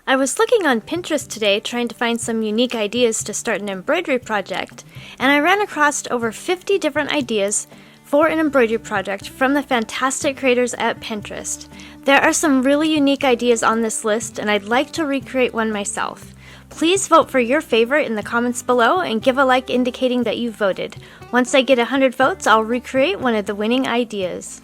I was looking on Pinterest today trying to find some unique ideas to start an embroidery project, and I ran across over 50 different ideas for an embroidery project from the fantastic creators at Pinterest. There are some really unique ideas on this list, and I'd like to recreate one myself. Please vote for your favorite in the comments below and give a like indicating that you voted. Once I get 100 votes, I'll recreate one of the winning ideas.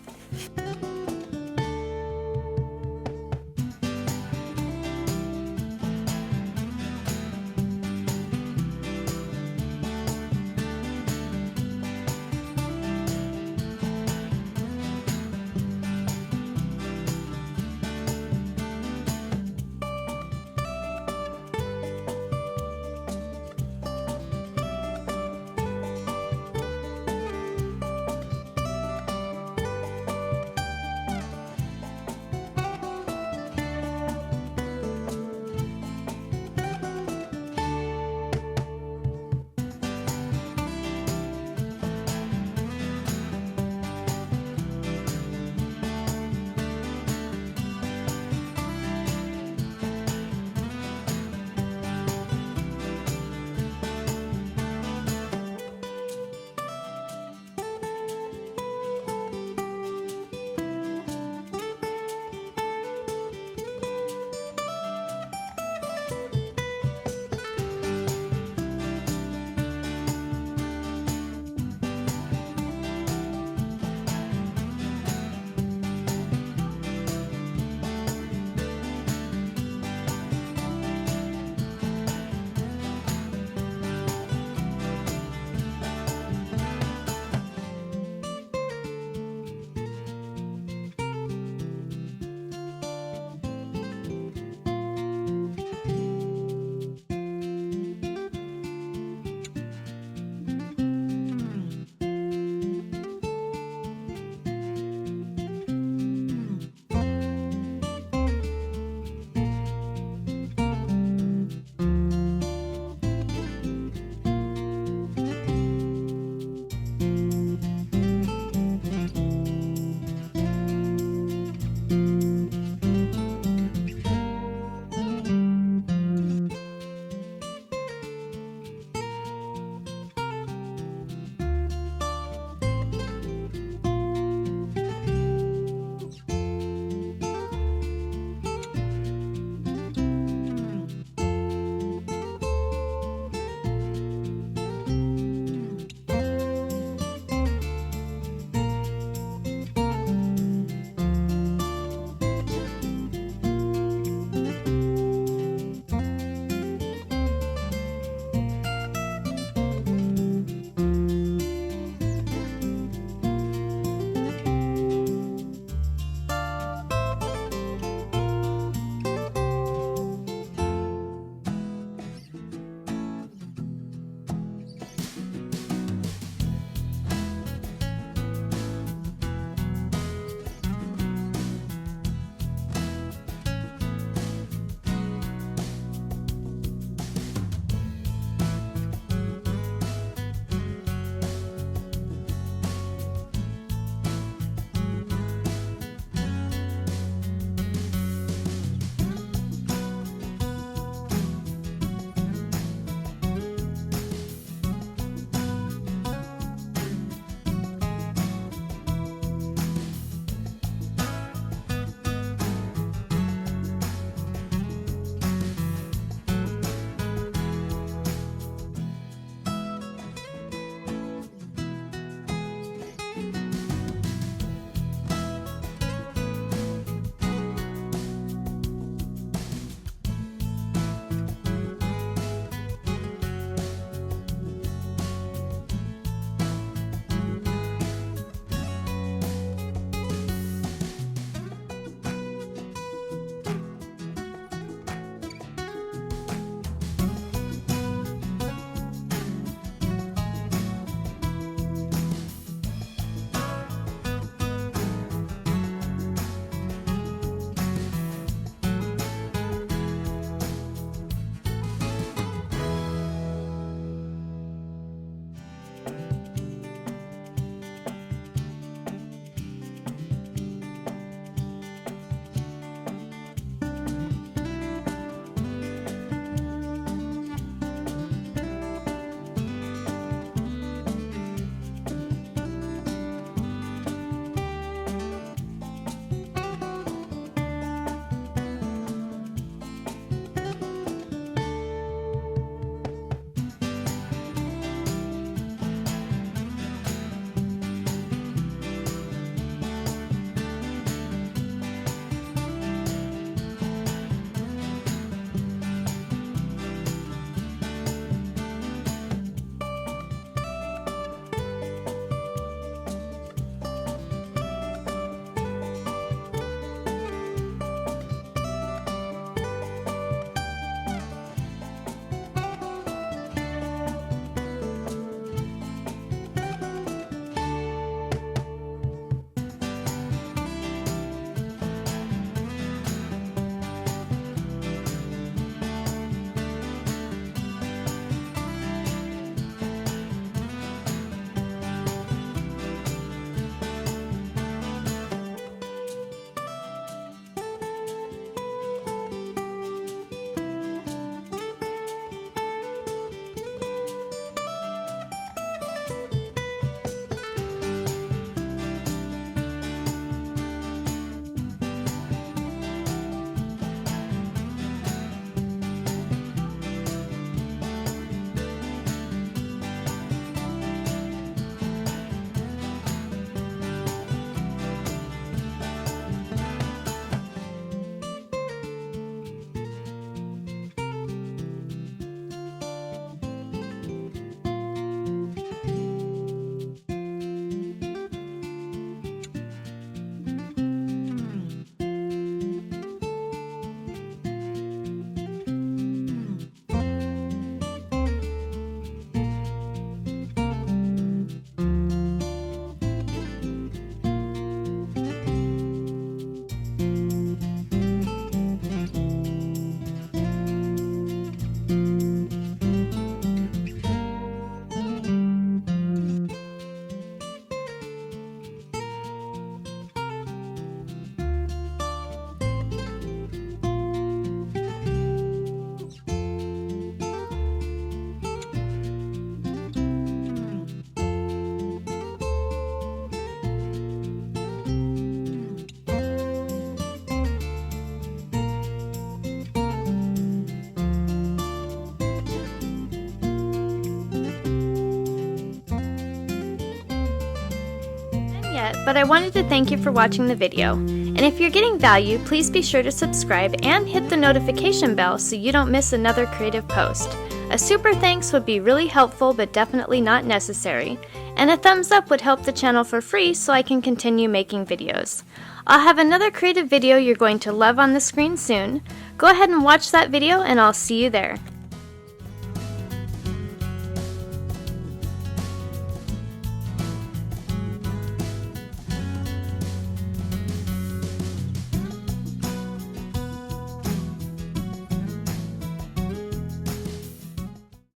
yet, but I wanted to thank you for watching the video. And if you're getting value, please be sure to subscribe and hit the notification bell so you don't miss another creative post. A super thanks would be really helpful but definitely not necessary. And a thumbs up would help the channel for free so I can continue making videos. I'll have another creative video you're going to love on the screen soon. Go ahead and watch that video and I'll see you there.